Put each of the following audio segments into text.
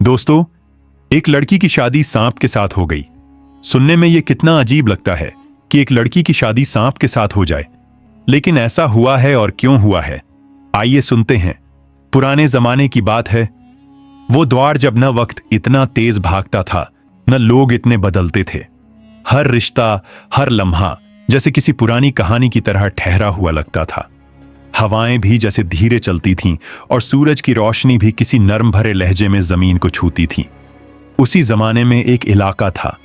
दोस्तों, एक लड़की की शादी सांप के साथ हो गई। सुनने में यह कितना अजीब लगता है कि एक लड़की की शादी सांप के साथ हो जाए, लेकिन ऐसा हुआ है और क्यों हुआ है, आइए सुनते हैं। पुराने जमाने की बात है। वो दौर जब न वक्त इतना तेज भागता था, न लोग इतने बदलते थे। हर रिश्ता, हर लम्हा जैसे किसी पुरानी कहानी की तरह ठहरा हुआ लगता था। हवाएं भी जैसे धीरे चलती थीं और सूरज की रोशनी भी किसी नर्म भरे लहजे में जमीन को छूती थी। उसी जमाने में एक इलाका था,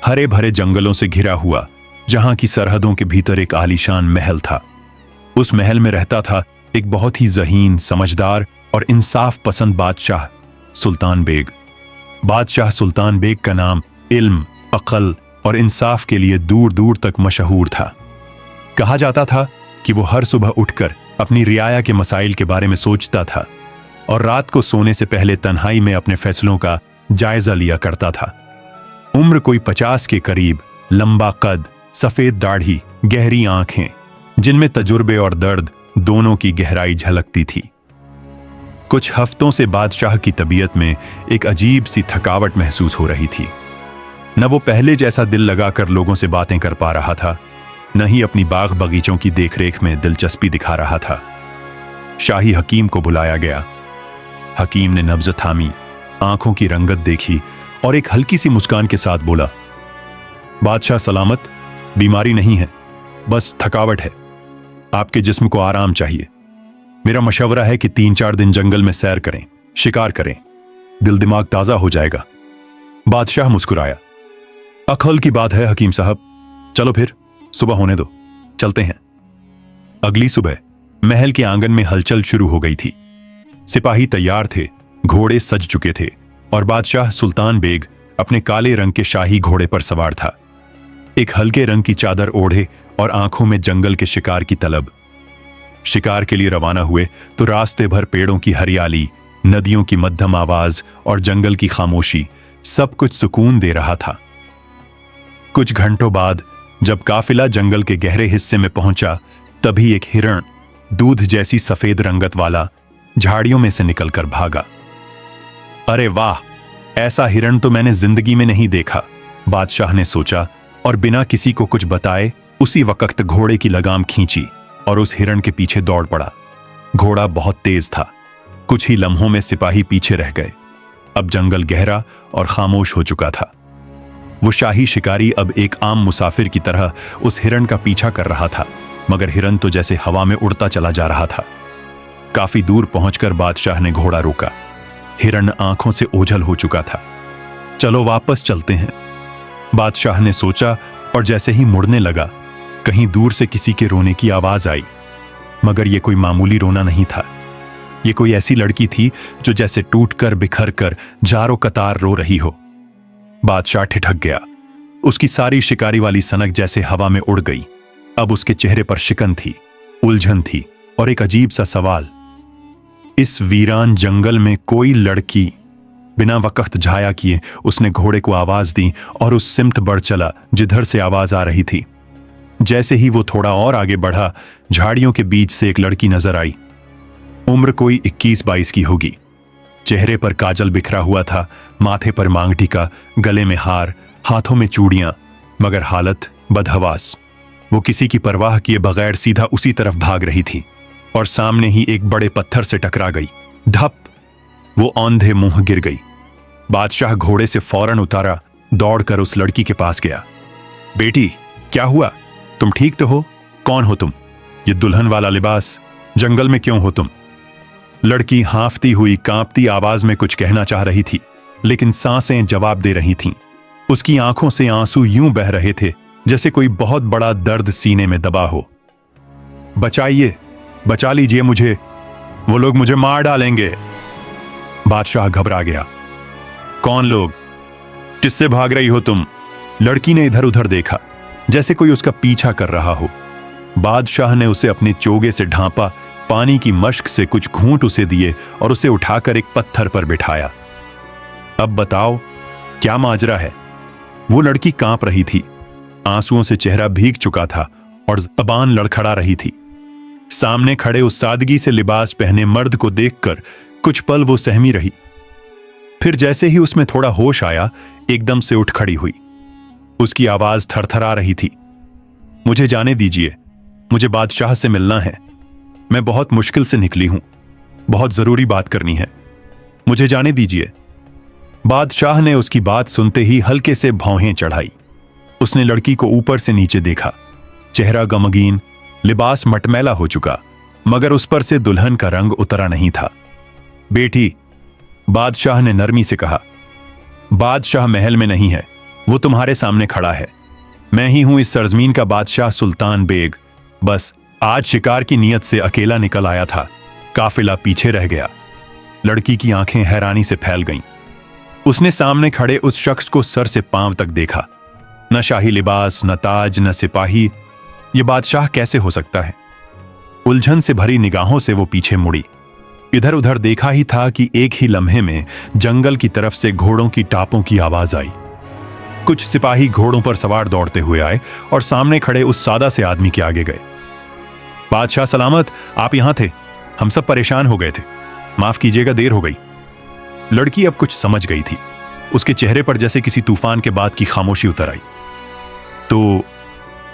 हरे भरे जंगलों से घिरा हुआ, जहां की सरहदों के भीतर एक आलीशान महल था। उस महल में रहता था एक बहुत ही ज़हीन, समझदार और इंसाफ पसंद बादशाह, सुल्तान बेग। बादशाह सुल्तान बेग का नाम इल्म, अक्ल और इंसाफ के लिए दूर दूर तक मशहूर था। कहा जाता था कि वो हर सुबह उठकर अपनी रियाया के मसाइल के बारे में सोचता था और रात को सोने से पहले तन्हाई में अपने फैसलों का जायजा लिया करता था। उम्र कोई 50 के करीब, लंबा कद, सफेद दाढ़ी, गहरी आंखें, जिनमें तजुर्बे और दर्द दोनों की गहराई झलकती थी। कुछ हफ्तों से बादशाह की तबीयत में एक अजीब सी थकावट महसूस हो रही थी। न वो पहले जैसा दिल लगाकर लोगों से बातें कर पा रहा था, न ही अपनी बाग बगीचों की देखरेख में दिलचस्पी दिखा रहा था। शाही हकीम को बुलाया गया। हकीम ने नब्ज थामी, आंखों की रंगत देखी और एक हल्की सी मुस्कान के साथ बोला, बादशाह सलामत, बीमारी नहीं है, बस थकावट है। आपके जिस्म को आराम चाहिए। मेरा मशवरा है कि 3-4 दिन जंगल में सैर करें, शिकार करें, दिल दिमाग ताजा हो जाएगा। बादशाह मुस्कुराया। अक्ल की बात है हकीम साहब, चलो फिर सुबह होने दो, चलते हैं। अगली सुबह महल के आंगन में हलचल शुरू हो गई थी। सिपाही तैयार थे, घोड़े सज चुके थे और बादशाह सुल्तान बेग अपने काले रंग के शाही घोड़े पर सवार था। एक हल्के रंग की चादर ओढ़े और आंखों में जंगल के शिकार की तलब। शिकार के लिए रवाना हुए तो रास्ते भर पेड़ों की हरियाली, नदियों की मध्यम आवाज और जंगल की खामोशी सब कुछ सुकून दे रहा था। कुछ घंटों बाद जब काफिला जंगल के गहरे हिस्से में पहुंचा, तभी एक हिरण, दूध जैसी सफेद रंगत वाला, झाड़ियों में से निकलकर भागा। अरे वाह, ऐसा हिरण तो मैंने जिंदगी में नहीं देखा, बादशाह ने सोचा और बिना किसी को कुछ बताए उसी वक्त घोड़े की लगाम खींची और उस हिरण के पीछे दौड़ पड़ा। घोड़ा बहुत तेज था। कुछ ही लम्हों में सिपाही पीछे रह गए। अब जंगल गहरा और खामोश हो चुका था। वो शाही शिकारी अब एक आम मुसाफिर की तरह उस हिरण का पीछा कर रहा था, मगर हिरण तो जैसे हवा में उड़ता चला जा रहा था। काफी दूर पहुंचकर बादशाह ने घोड़ा रोका। हिरण आंखों से ओझल हो चुका था। चलो वापस चलते हैं, बादशाह ने सोचा और जैसे ही मुड़ने लगा, कहीं दूर से किसी के रोने की आवाज आई। मगर यह कोई मामूली रोना नहीं था। यह कोई ऐसी लड़की थी जो जैसे टूटकर बिखर कर जारो कतार रो रही हो। बादशाह ठिठक गया। उसकी सारी शिकारी वाली सनक जैसे हवा में उड़ गई। अब उसके चेहरे पर शिकन थी, उलझन थी और एक अजीब सा सवाल। इस वीरान जंगल में कोई लड़की? बिना वक्त झाया किए उसने घोड़े को आवाज दी और उस सिमत बढ़ चला जिधर से आवाज आ रही थी। जैसे ही वो थोड़ा और आगे बढ़ा, झाड़ियों के बीच से एक लड़की नजर आई। उम्र कोई 21-22 की होगी। चेहरे पर काजल बिखरा हुआ था, माथे पर मांग टीका, गले में हार, हाथों में चूड़ियां, मगर हालत बदहवास। वो किसी की परवाह किए बगैर सीधा उसी तरफ भाग रही थी और सामने ही एक बड़े पत्थर से टकरा गई। धप! वो औंधे मुंह गिर गई। बादशाह घोड़े से फौरन उतारा, दौड़कर उस लड़की के पास गया। बेटी, क्या हुआ? तुम ठीक तो हो? कौन हो तुम? ये दुल्हन वाला लिबास, जंगल में क्यों हो तुम? लड़की हांफती हुई, कांपती आवाज में कुछ कहना चाह रही थी, लेकिन सांसें जवाब दे रही थीं। उसकी आंखों से आंसू यूं बह रहे थे जैसे कोई बहुत बड़ा दर्द सीने में दबा हो। बचाइए, बचा लीजिए मुझे, वो लोग मुझे मार डालेंगे। बादशाह घबरा गया। कौन लोग? किससे भाग रही हो तुम? लड़की ने इधर उधर देखा, जैसे कोई उसका पीछा कर रहा हो। बादशाह ने उसे अपने चोगे से ढांपा, पानी की मश्क से कुछ घूंट उसे दिए और उसे उठाकर एक पत्थर पर बिठाया। अब बताओ, क्या माजरा है? वो लड़की कांप रही थी। आंसुओं से चेहरा भीग चुका था और ज़बान लड़खड़ा रही थी। सामने खड़े उस सादगी से लिबास पहने मर्द को देखकर कुछ पल वो सहमी रही। फिर जैसे ही उसमें थोड़ा होश आया, एकदम से उठ खड़ी हुई। उसकी आवाज थरथरा रही थी। मुझे जाने दीजिए, मुझे बादशाह से मिलना है। मैं बहुत मुश्किल से निकली हूं, बहुत जरूरी बात करनी है, मुझे जाने दीजिए। बादशाह ने उसकी बात सुनते ही हल्के से भौहें चढ़ाई। उसने लड़की को ऊपर से नीचे देखा। चेहरा गमगीन, लिबास मटमैला हो चुका, मगर उस पर से दुल्हन का रंग उतरा नहीं था। बेटी, बादशाह ने नरमी से कहा, बादशाह महल में नहीं है, वो तुम्हारे सामने खड़ा है। मैं ही हूं इस सरजमीन का बादशाह, सुल्तान बेग। बस आज शिकार की नीयत से अकेला निकल आया था, काफिला पीछे रह गया। लड़की की आंखें हैरानी से फैल गईं। उसने सामने खड़े उस शख्स को सर से पांव तक देखा। न शाही लिबास, न ताज, न सिपाही, ये बादशाह कैसे हो सकता है? उलझन से भरी निगाहों से वो पीछे मुड़ी। इधर उधर देखा ही था कि एक ही लम्हे में जंगल की तरफ से घोड़ों की टापों की आवाज आई। कुछ सिपाही घोड़ों पर सवार दौड़ते हुए आए और सामने खड़े उस सादा से आदमी के आगे गए। बादशाह सलामत, आप यहां थे, हम सब परेशान हो गए थे, माफ कीजिएगा, देर हो गई। लड़की अब कुछ समझ गई थी। उसके चेहरे पर जैसे किसी तूफान के बाद की खामोशी उतर आई। तो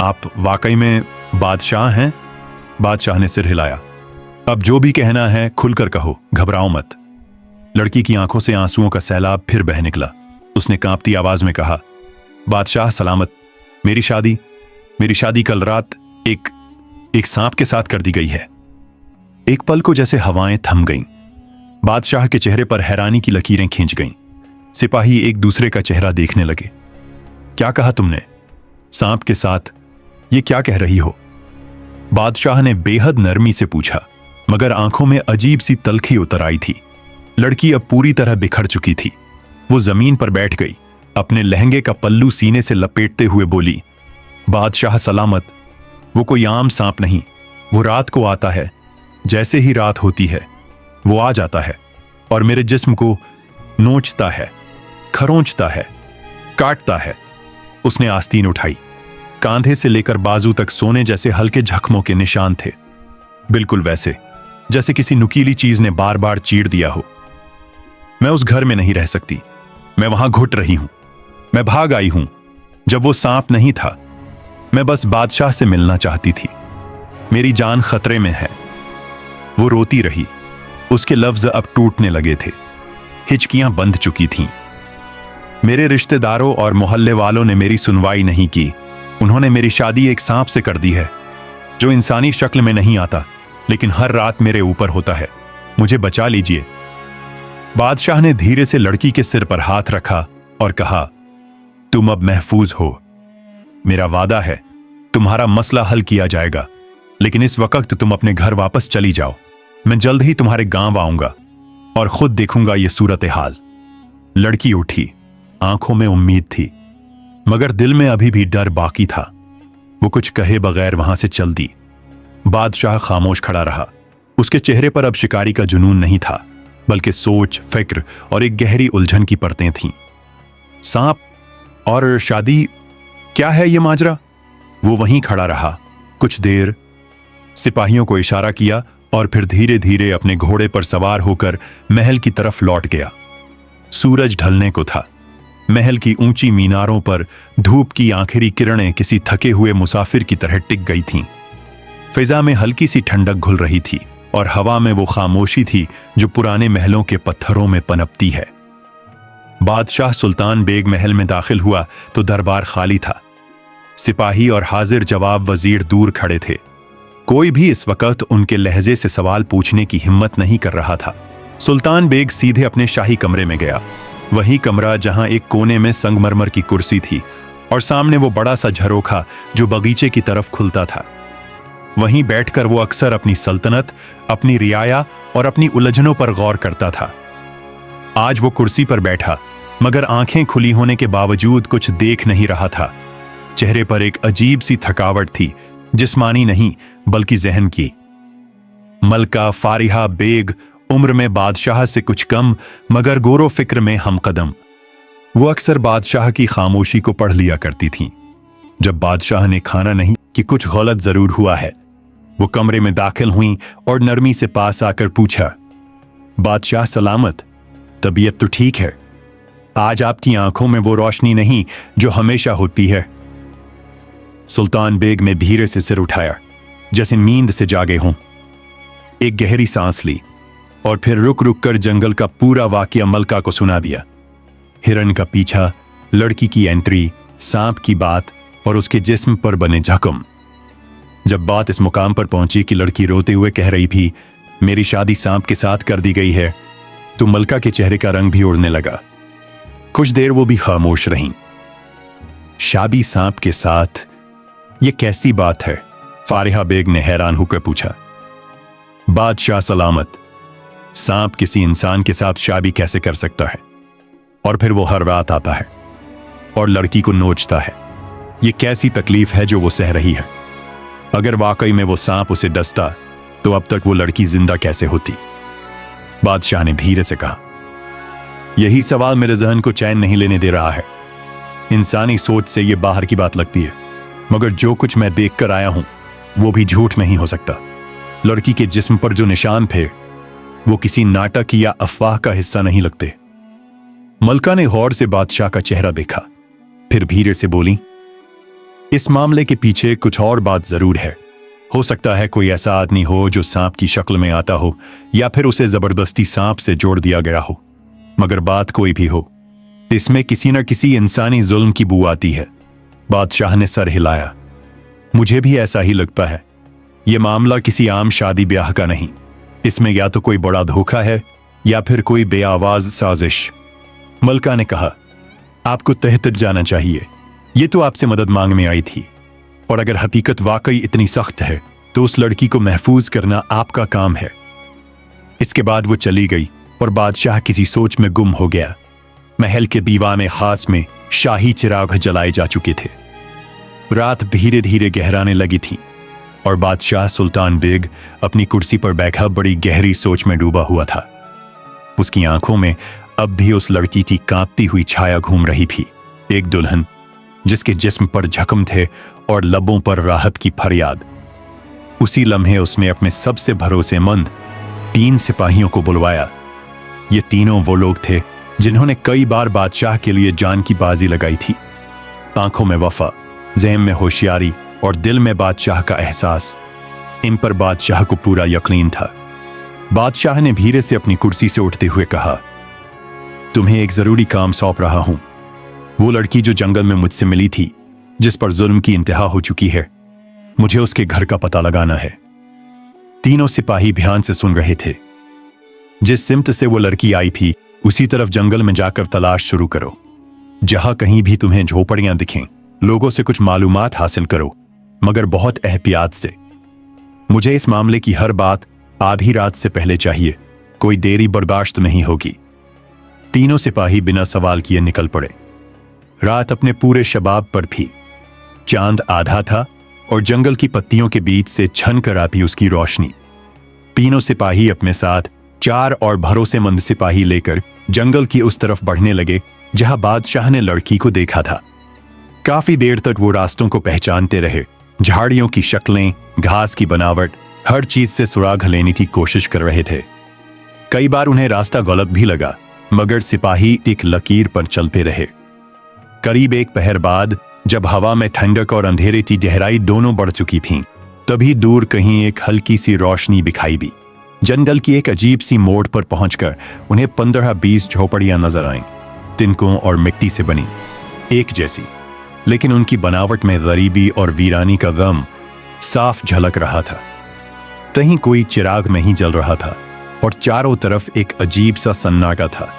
आप वाकई में बादशाह हैं? बादशाह ने सिर हिलाया। अब जो भी कहना है खुलकर कहो, घबराओ मत। लड़की की आंखों से आंसुओं का सैलाब फिर बह निकला। उसने कांपती आवाज में कहा, बादशाह सलामत, मेरी शादी कल रात एक सांप के साथ कर दी गई है। एक पल को जैसे हवाएं थम गईं। बादशाह के चेहरे पर हैरानी की लकीरें खींच गईं। सिपाही एक दूसरे का चेहरा देखने लगे। क्या कहा तुमने? सांप के साथ? ये क्या कह रही हो? बादशाह ने बेहद नरमी से पूछा, मगर आंखों में अजीब सी तलखी उतर आई थी। लड़की अब पूरी तरह बिखर चुकी थी। वो जमीन पर बैठ गई, अपने लहंगे का पल्लू सीने से लपेटते हुए बोली, बादशाह सलामत, वो कोई आम सांप नहीं, वो रात को आता है। जैसे ही रात होती है वो आ जाता है और मेरे जिस्म को नोचता है, खरोंचता है, काटता है। उसने आस्तीन उठाई। कांधे से लेकर बाजू तक सोने जैसे हल्के जख्मों के निशान थे, बिल्कुल वैसे जैसे किसी नुकीली चीज ने बार बार चीर दिया हो। मैं उस घर में नहीं रह सकती, मैं वहां घुट रही हूं। मैं भाग आई हूं जब वो सांप नहीं था। मैं बस बादशाह से मिलना चाहती थी। मेरी जान खतरे में है। वो रोती रही। उसके लफ्ज अब टूटने लगे थे। हिचकियां बंध चुकी थीं। मेरे रिश्तेदारों और मोहल्ले वालों ने मेरी सुनवाई नहीं की। उन्होंने मेरी शादी एक सांप से कर दी है, जो इंसानी शक्ल में नहीं आता, लेकिन हर रात मेरे ऊपर होता है। मुझे बचा लीजिए। बादशाह ने धीरे से लड़की के सिर पर हाथ रखा और कहा, तुम अब महफूज हो। मेरा वादा है, तुम्हारा मसला हल किया जाएगा, लेकिन इस वक्त तुम अपने घर वापस चली जाओ। मैं जल्द ही तुम्हारे गांव आऊंगा और खुद देखूंगा ये सूरत हाल। लड़की उठी। आंखों में उम्मीद थी, मगर दिल में अभी भी डर बाकी था। वो कुछ कहे बगैर वहां से चल दी। बादशाह खामोश खड़ा रहा। उसके चेहरे पर अब शिकारी का जुनून नहीं था, बल्कि सोच, फिक्र और एक गहरी उलझन की परतें थीं। सांप और शादी, क्या है ये माजरा? वो वहीं खड़ा रहा कुछ देर, सिपाहियों को इशारा किया और फिर धीरे धीरे अपने घोड़े पर सवार होकर महल की तरफ लौट गया। सूरज ढलने को था। महल की ऊंची मीनारों पर धूप की आखिरी किरणें किसी थके हुए मुसाफिर की तरह टिक गई थीं। फिजा में हल्की सी ठंडक घुल रही थी और हवा में वो खामोशी थी जो पुराने महलों के पत्थरों में पनपती है। बादशाह सुल्तान बेग महल में दाखिल हुआ तो दरबार खाली था। सिपाही और हाजिर जवाब वजीर दूर खड़े थे। कोई भी इस वक्त उनके लहजे से सवाल पूछने की हिम्मत नहीं कर रहा था। सुल्तान बेग सीधे अपने शाही कमरे में गया। वही कमरा जहां एक कोने में संगमरमर की कुर्सी थी और सामने वो बड़ा सा झरोखा जो बगीचे की तरफ खुलता था। वहीं बैठकर वो अक्सर अपनी सल्तनत, अपनी रियाया और अपनी उलझनों पर गौर करता था। आज वो कुर्सी पर बैठा, मगर आंखें खुली होने के बावजूद कुछ देख नहीं रहा था। चेहरे पर एक अजीब सी थकावट थी, जिस्मानी नहीं बल्कि जहन की। मलका फारिहा बेग उम्र में बादशाह से कुछ कम, मगर गोरो फिक्र में हमकदम। वो अक्सर बादशाह की खामोशी को पढ़ लिया करती थीं। जब बादशाह ने खाना नहीं कि कुछ गलत जरूर हुआ है, वो कमरे में दाखिल हुई और नरमी से पास आकर पूछा, बादशाह सलामत, तबीयत तो ठीक है। आज आपकी आंखों में वो रोशनी नहीं जो हमेशा होती है। सुल्तान बेग ने धीरे से सिर उठाया, जैसे नींद से जागे हों। एक गहरी सांस ली और फिर रुक रुक कर जंगल का पूरा वाकया मलका को सुना दिया। हिरन का पीछा, लड़की की एंट्री, सांप की बात और उसके जिस्म पर बने जख्म। जब बात इस मुकाम पर पहुंची कि लड़की रोते हुए कह रही थी, मेरी शादी सांप के साथ कर दी गई है, तो मलका के चेहरे का रंग भी उड़ने लगा। कुछ देर वो भी खामोश रहीं। शादी सांप के साथ, ये कैसी बात है? फारिहा बेग ने हैरान होकर पूछा। बादशाह सलामत, सांप किसी इंसान के साथ शादी कैसे कर सकता है? और फिर वो हर रात आता है और लड़की को नोचता है। ये कैसी तकलीफ है जो वो सह रही है? अगर वाकई में वो सांप उसे डसता तो अब तक वो लड़की जिंदा कैसे होती? बादशाह ने धीरे से कहा, यही सवाल मेरे जहन को चैन नहीं लेने दे रहा है। इंसानी सोच से ये बाहर की बात लगती है, मगर जो कुछ मैं देख कर आया हूं वो भी झूठ नहीं हो सकता। लड़की के जिस्म पर जो निशान थे वो किसी नाटक या अफवाह का हिस्सा नहीं लगते। मलका ने गौर से बादशाह का चेहरा देखा, फिर धीरे से बोली, इस मामले के पीछे कुछ और बात जरूर है। हो सकता है कोई ऐसा आदमी हो जो सांप की शक्ल में आता हो, या फिर उसे जबरदस्ती सांप से जोड़ दिया गया हो। मगर बात कोई भी हो, इसमें किसी न किसी इंसानी जुल्म की बू आती है। बादशाह ने सर हिलाया। मुझे भी ऐसा ही लगता है। यह मामला किसी आम शादी ब्याह का नहीं। इसमें या तो कोई बड़ा धोखा है या फिर कोई बेआवाज साजिश। मलका ने कहा, आपको तह तक जाना चाहिए। ये तो आपसे मदद मांगने आई थी, और अगर हकीकत वाकई इतनी सख्त है तो उस लड़की को महफूज करना आपका काम है। इसके बाद वो चली गई और बादशाह किसी सोच में गुम हो गया। महल के दीवाने खास में शाही चिराग जलाए जा चुके थे। रात धीरे धीरे गहराने लगी थी और बादशाह सुल्तान बेग अपनी कुर्सी पर बैठा बड़ी गहरी सोच में डूबा हुआ था। उसकी आंखों में अब भी उस लड़की की कांपती हुई छाया घूम रही थी, एक दुल्हन जिसके जिस्म पर जख्म थे और लबों पर राहत की फरियाद। उसी लम्हे उसने अपने सबसे भरोसेमंद 3 सिपाहियों को बुलवाया। ये तीनों वो लोग थे जिन्होंने कई बार बादशाह के लिए जान की बाजी लगाई थी। आंखों में वफा, ज़हन में होशियारी और दिल में बादशाह का एहसास। इन पर बादशाह को पूरा यकीन था। बादशाह ने धीरे से अपनी कुर्सी से उठते हुए कहा, तुम्हें एक जरूरी काम सौंप रहा हूं। वो लड़की जो जंगल में मुझसे मिली थी, जिस पर जुल्म की इंतहा हो चुकी है, मुझे उसके घर का पता लगाना है। तीनों सिपाही ध्यान से सुन रहे थे। जिस सिमत से वो लड़की आई थी उसी तरफ जंगल में जाकर तलाश शुरू करो। जहां कहीं भी तुम्हें झोपड़ियां दिखें, लोगों से कुछ मालूमात हासिल करो, मगर बहुत एहतियात से। मुझे इस मामले की हर बात आधी रात से पहले चाहिए। कोई देरी बर्दाश्त नहीं होगी। तीनों सिपाही बिना सवाल किए निकल पड़े। रात अपने पूरे शबाब पर थी। चांद आधा था और जंगल की पत्तियों के बीच से छन कर आती उसकी रोशनी। तीनों सिपाही अपने साथ 4 और भरोसेमंद सिपाही लेकर जंगल की उस तरफ बढ़ने लगे जहां बादशाह ने लड़की को देखा था। काफी देर तक वो रास्तों को पहचानते रहे। झाड़ियों की शक्लें, घास की बनावट, हर चीज से सुराग लेने की कोशिश कर रहे थे। कई बार उन्हें रास्ता गलत भी लगा, मगर सिपाही एक लकीर पर चलते रहे। करीब 1 पहर बाद जब हवा में ठंडक और अंधेरे की गहराई दोनों बढ़ चुकी थीं, तभी दूर कहीं एक हल्की सी रोशनी दिखाई दी। जंगल की एक अजीब सी मोड़ पर पहुंचकर उन्हें 15-20 झोपड़ियां नजर आईं, तिनकों और मिट्टी से बनी, एक जैसी, लेकिन उनकी बनावट में गरीबी और वीरानी का गम साफ झलक रहा था। कहीं कोई चिराग नहीं जल रहा था और चारों तरफ एक अजीब सा सन्नाटा था।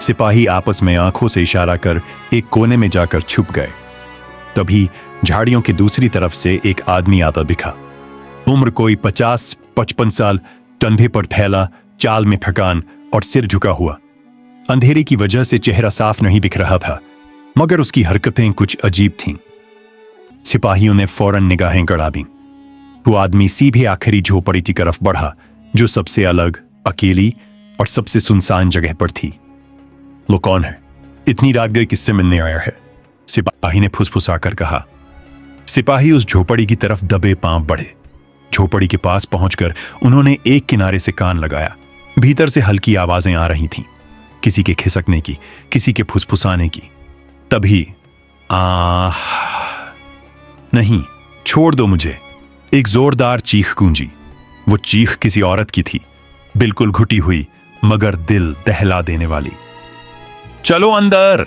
सिपाही आपस में आंखों से इशारा कर एक कोने में जाकर छुप गए। तभी झाड़ियों की दूसरी तरफ से एक आदमी आता दिखा। उम्र कोई 50-55 साल, कंधे पर थैला, चाल में थकान और सिर झुका हुआ। अंधेरे की वजह से चेहरा साफ नहीं दिख रहा था, मगर उसकी हरकतें कुछ अजीब थीं। सिपाहियों ने फौरन निगाहें गड़ा दी। वो आदमी सीधे आखिरी झोपड़ी की तरफ बढ़ा, जो सबसे अलग, अकेली और सबसे सुनसान जगह पर थी। लो कौन है? इतनी रात गए किससे मिलने आया है? सिपाही ने फुसफुसाकर कहा। सिपाही उस झोपड़ी की तरफ दबे पांव बढ़े। झोपड़ी के पास पहुंचकर उन्होंने एक किनारे से कान लगाया। भीतर से हल्की आवाजें आ रही थीं, किसी के खिसकने की, किसी के फुसफुसाने की। तभी नहीं, छोड़ दो मुझे। एक जोरदार चीख गूंजी। वो चीख किसी औरत की थी, बिल्कुल घुटी हुई मगर दिल दहला देने वाली। चलो अंदर।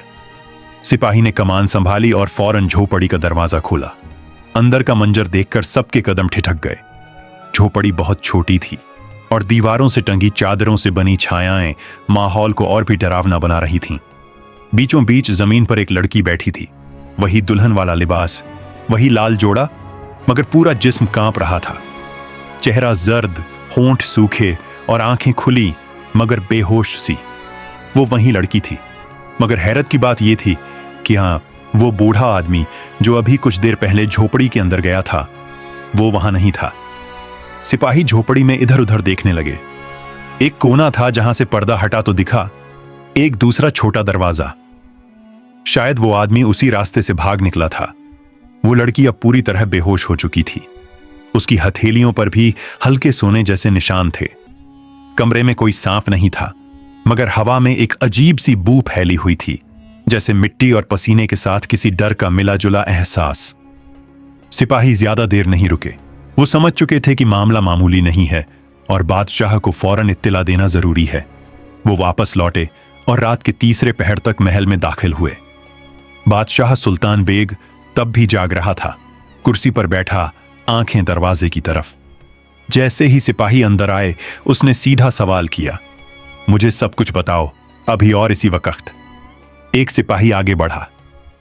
सिपाही ने कमान संभाली और फौरन झोपड़ी का दरवाजा खोला। अंदर का मंजर देखकर सबके कदम ठिठक गए। झोपड़ी बहुत छोटी थी और दीवारों से टंगी चादरों से बनी छायाएं माहौल को और भी डरावना बना रही थीं। बीचों बीच जमीन पर एक लड़की बैठी थी। वही दुल्हन वाला लिबास, वही लाल जोड़ा, मगर पूरा जिस्म कांप रहा था। चेहरा जर्द, होंठ सूखे और आंखें खुली मगर बेहोश सी। वो वही लड़की थी, मगर हैरत की बात यह थी कि हाँ, वो बूढ़ा आदमी जो अभी कुछ देर पहले झोपड़ी के अंदर गया था, वो वहां नहीं था। सिपाही झोपड़ी में इधर उधर देखने लगे। एक कोना था जहां से पर्दा हटा तो दिखा एक दूसरा छोटा दरवाजा। शायद वो आदमी उसी रास्ते से भाग निकला था। वो लड़की अब पूरी तरह बेहोश हो चुकी थी। उसकी हथेलियों पर भी हल्के सोने जैसे निशान थे। कमरे में कोई सांप नहीं था, मगर हवा में एक अजीब सी बू फैली हुई थी, जैसे मिट्टी और पसीने के साथ किसी डर का मिला जुला एहसास। सिपाही ज्यादा देर नहीं रुके। वो समझ चुके थे कि मामला मामूली नहीं है और बादशाह को फौरन इत्तिला देना जरूरी है। वो वापस लौटे और रात के तीसरे पहर तक महल में दाखिल हुए। बादशाह सुल्तान बेग तब भी जाग रहा था, कुर्सी पर बैठा, आंखें दरवाजे की तरफ। जैसे ही सिपाही अंदर आए, उसने सीधा सवाल किया, मुझे सब कुछ बताओ, अभी और इसी वक्त। एक सिपाही आगे बढ़ा,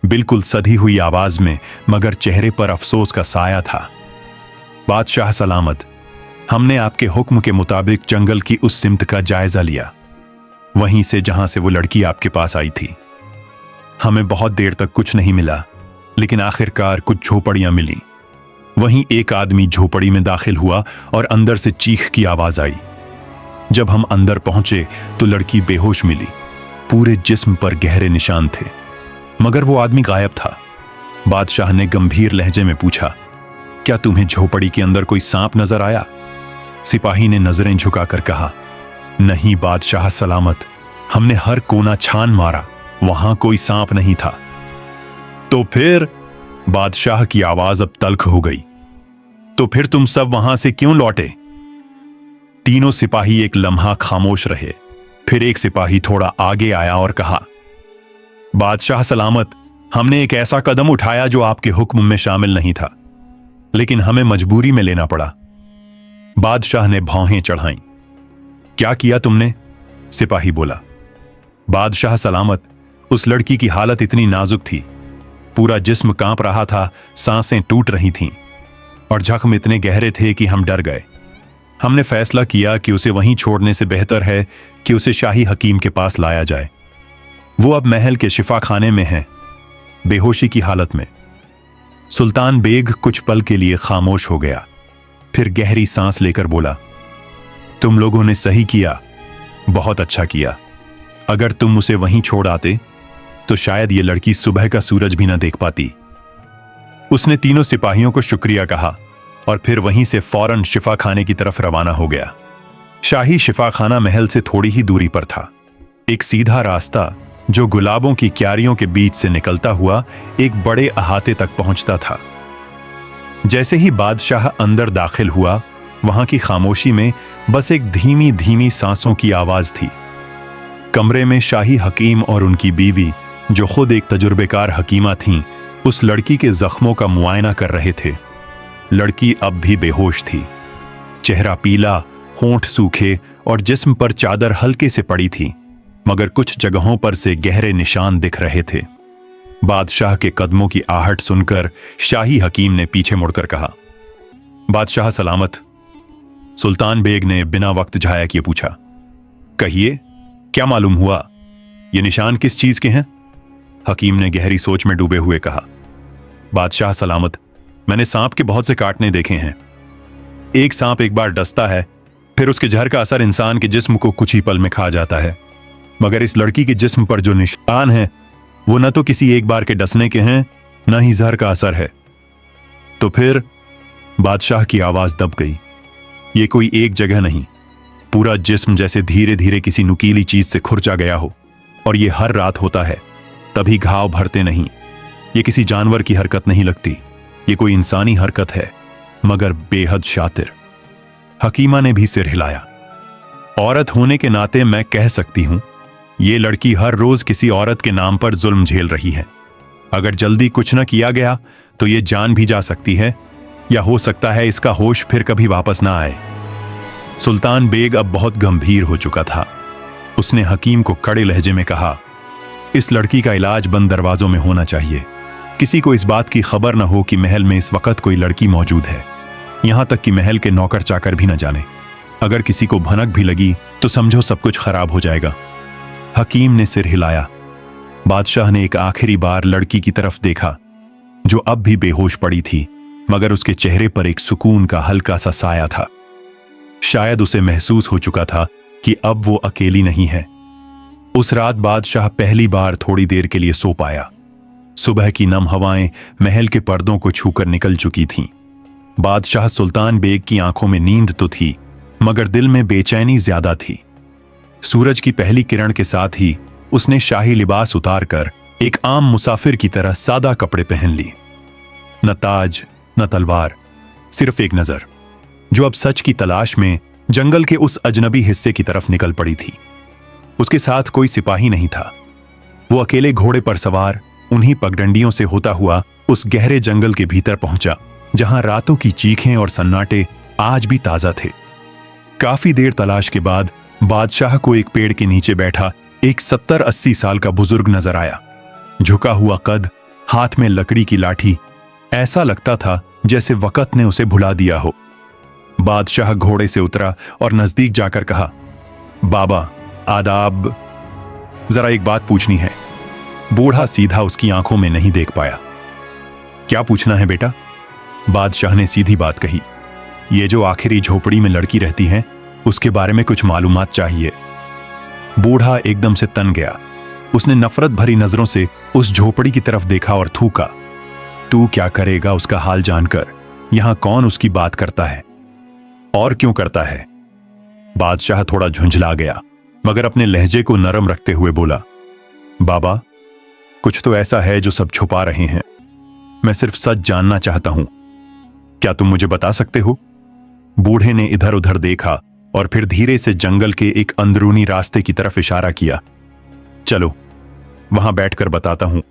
बिल्कुल सधी हुई आवाज में, मगर चेहरे पर अफसोस का साया था। बादशाह सलामत, हमने आपके हुक्म के मुताबिक जंगल की उस सिमत का जायजा लिया, वहीं से जहां से वो लड़की आपके पास आई थी। हमें बहुत देर तक कुछ नहीं मिला, लेकिन आखिरकार कुछ झोपड़ियां मिली। वहीं एक आदमी झोपड़ी में दाखिल हुआ और अंदर से चीख की आवाज आई। जब हम अंदर पहुंचे तो लड़की बेहोश मिली। पूरे जिस्म पर गहरे निशान थे, मगर वो आदमी गायब था। बादशाह ने गंभीर लहजे में पूछा, क्या तुम्हें झोपड़ी के अंदर कोई सांप नजर आया? सिपाही ने नजरें झुकाकर कहा, नहीं बादशाह सलामत, हमने हर कोना छान मारा, वहां कोई सांप नहीं था। तो फिर? बादशाह की आवाज अब तल्ख हो गई। तो फिर तुम सब वहां से क्यों लौटे? तीनों सिपाही एक लम्हा खामोश रहे। फिर एक सिपाही थोड़ा आगे आया और कहा, बादशाह सलामत, हमने एक ऐसा कदम उठाया जो आपके हुक्म में शामिल नहीं था, लेकिन हमें मजबूरी में लेना पड़ा। बादशाह ने भौहें चढ़ाईं। क्या किया तुमने? सिपाही बोला, बादशाह सलामत, उस लड़की की हालत इतनी नाजुक थी, पूरा जिस्म कांप रहा था, सांसें टूट रही थीं और जख्म इतने गहरे थे कि हम डर गए। हमने फैसला किया कि उसे वहीं छोड़ने से बेहतर है कि उसे शाही हकीम के पास लाया जाए। वो अब महल के शिफा खाने में है, बेहोशी की हालत में। सुल्तान बेग कुछ पल के लिए खामोश हो गया, फिर गहरी सांस लेकर बोला, तुम लोगों ने सही किया, बहुत अच्छा किया। अगर तुम उसे वहीं छोड़ आते तो शायद ये लड़की सुबह का सूरज भी न देख पाती। उसने तीनों सिपाहियों को शुक्रिया कहा और फिर वहीं से फौरन शिफा खाने की तरफ रवाना हो गया। शाही शिफा खाना महल से थोड़ी ही दूरी पर था। एक सीधा रास्ता जो गुलाबों की क्यारियों के बीच से निकलता हुआ एक बड़े अहाते तक पहुंचता था। जैसे ही बादशाह अंदर दाखिल हुआ, वहां की खामोशी में बस एक धीमी धीमी सांसों की आवाज थी। कमरे में शाही हकीम और उनकी बीवी, जो खुद एक तजुर्बेकार हकीमा थीं, उस लड़की के जख्मों का मुआयना कर रहे थे। लड़की अब भी बेहोश थी। चेहरा पीला, होंठ सूखे और जिस्म पर चादर हल्के से पड़ी थी, मगर कुछ जगहों पर से गहरे निशान दिख रहे थे। बादशाह के कदमों की आहट सुनकर शाही हकीम ने पीछे मुड़कर कहा, बादशाह सलामत। सुल्तान बेग ने बिना वक्त जाया किए पूछा, कहिए, क्या मालूम हुआ? ये निशान किस चीज के हैं? हकीम ने गहरी सोच में डूबे हुए कहा, बादशाह सलामत, मैंने सांप के बहुत से काटने देखे हैं। एक सांप एक बार डसता है, फिर उसके जहर का असर इंसान के जिस्म को कुछ ही पल में खा जाता है, मगर इस लड़की के जिस्म पर जो निशान है वो न तो किसी एक बार के डसने के हैं, न ही जहर का असर है। तो फिर? बादशाह की आवाज दब गई। ये कोई एक जगह नहीं, पूरा जिस्म जैसे धीरे धीरे किसी नुकीली चीज से खुरचा गया हो। और ये हर रात होता है, तभी घाव भरते नहीं। ये किसी जानवर की हरकत नहीं लगती, ये कोई इंसानी हरकत है, मगर बेहद शातिर। हकीमा ने भी सिर हिलाया। औरत होने के नाते मैं कह सकती हूं, ये लड़की हर रोज किसी औरत के नाम पर जुल्म झेल रही है। अगर जल्दी कुछ न किया गया तो ये जान भी जा सकती है, या हो सकता है इसका होश फिर कभी वापस ना आए। सुल्तान बेग अब बहुत गंभीर हो चुका था। उसने हकीम को कड़े लहजे में कहा, इस लड़की का इलाज बंद दरवाजों में होना चाहिए। किसी को इस बात की खबर न हो कि महल में इस वक्त कोई लड़की मौजूद है, यहां तक कि महल के नौकर चाकर भी न जाने। अगर किसी को भनक भी लगी तो समझो सब कुछ खराब हो जाएगा। हकीम ने सिर हिलाया। बादशाह ने एक आखिरी बार लड़की की तरफ देखा, जो अब भी बेहोश पड़ी थी, मगर उसके चेहरे पर एक सुकून का हल्का सा साया था। शायद उसे महसूस हो चुका था कि अब वो अकेली नहीं है। उस रात बादशाह पहली बार थोड़ी देर के लिए सो पाया। सुबह की नम हवाएं महल के पर्दों को छूकर निकल चुकी थीं। बादशाह सुल्तान बेग की आंखों में नींद तो थी, मगर दिल में बेचैनी ज्यादा थी। सूरज की पहली किरण के साथ ही उसने शाही लिबास उतारकर एक आम मुसाफिर की तरह सादा कपड़े पहन ली। न ताज न तलवार, सिर्फ एक नजर, जो अब सच की तलाश में जंगल के उस अजनबी हिस्से की तरफ निकल पड़ी थी। उसके साथ कोई सिपाही नहीं था। वो अकेले घोड़े पर सवार उन्हीं पगडंडियों से होता हुआ उस गहरे जंगल के भीतर पहुंचा, जहां रातों की चीखें और सन्नाटे आज भी ताजा थे। काफी देर तलाश के बाद बादशाह को एक पेड़ के नीचे बैठा एक 70-80 साल का बुजुर्ग नजर आया। झुका हुआ कद, हाथ में लकड़ी की लाठी, ऐसा लगता था जैसे वक्त ने उसे भुला दिया हो। बादशाह घोड़े से उतरा और नजदीक जाकर कहा, बाबा आदाब, जरा एक बात पूछनी है। बूढ़ा सीधा उसकी आंखों में नहीं देख पाया। क्या पूछना है बेटा? बादशाह ने सीधी बात कही, ये जो आखिरी झोपड़ी में लड़की रहती है, उसके बारे में कुछ मालूमात चाहिए। बूढ़ा एकदम से तन गया। उसने नफरत भरी नजरों से उस झोपड़ी की तरफ देखा और थूका, तू क्या करेगा उसका हाल जानकर? यहां कौन उसकी बात करता है? और क्यों करता है? बादशाह थोड़ा झुंझला गया, मगर अपने लहजे को नरम रखते हुए बोला, बाबा कुछ तो ऐसा है जो सब छुपा रहे हैं। मैं सिर्फ सच जानना चाहता हूं। क्या तुम मुझे बता सकते हो? बूढ़े ने इधर उधर देखा और फिर धीरे से जंगल के एक अंदरूनी रास्ते की तरफ इशारा किया। चलो वहां बैठकर बताता हूं,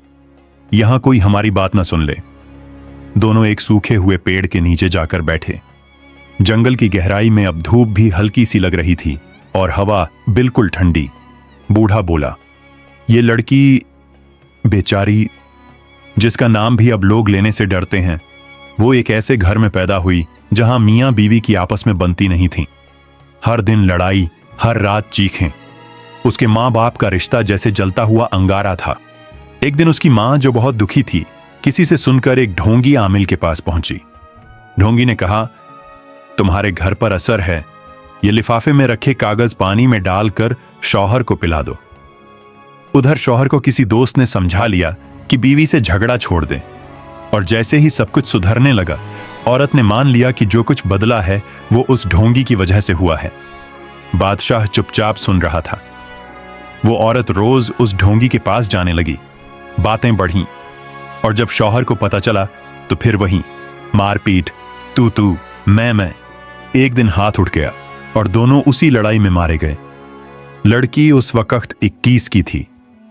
यहां कोई हमारी बात ना सुन ले। दोनों एक सूखे हुए पेड़ के नीचे जाकर बैठे। जंगल की गहराई में अब धूप भी हल्की सी लग रही थी और हवा बिल्कुल ठंडी। बूढ़ा बोला, ये लड़की बेचारी, जिसका नाम भी अब लोग लेने से डरते हैं, वो एक ऐसे घर में पैदा हुई जहां मियां बीवी की आपस में बनती नहीं थी। हर दिन लड़ाई, हर रात चीखें। उसके मां बाप का रिश्ता जैसे जलता हुआ अंगारा था। एक दिन उसकी मां, जो बहुत दुखी थी, किसी से सुनकर एक ढोंगी आमिल के पास पहुंची। ढोंगी ने कहा, तुम्हारे घर पर असर है, ये लिफाफे में रखे कागज पानी में डालकर शौहर को पिला दो। उधर शौहर को किसी दोस्त ने समझा लिया कि बीवी से झगड़ा छोड़ दे, और जैसे ही सब कुछ सुधरने लगा, औरत ने मान लिया कि जो कुछ बदला है वो उस ढोंगी की वजह से हुआ है। बादशाह चुपचाप सुन रहा था। वो औरत रोज उस ढोंगी के पास जाने लगी। बातें बढ़ीं, और जब शौहर को पता चला तो फिर वही मारपीट, तू मैं। एक दिन हाथ उठ गया और दोनों उसी लड़ाई में मारे गए। लड़की उस वक्त 21 की थी।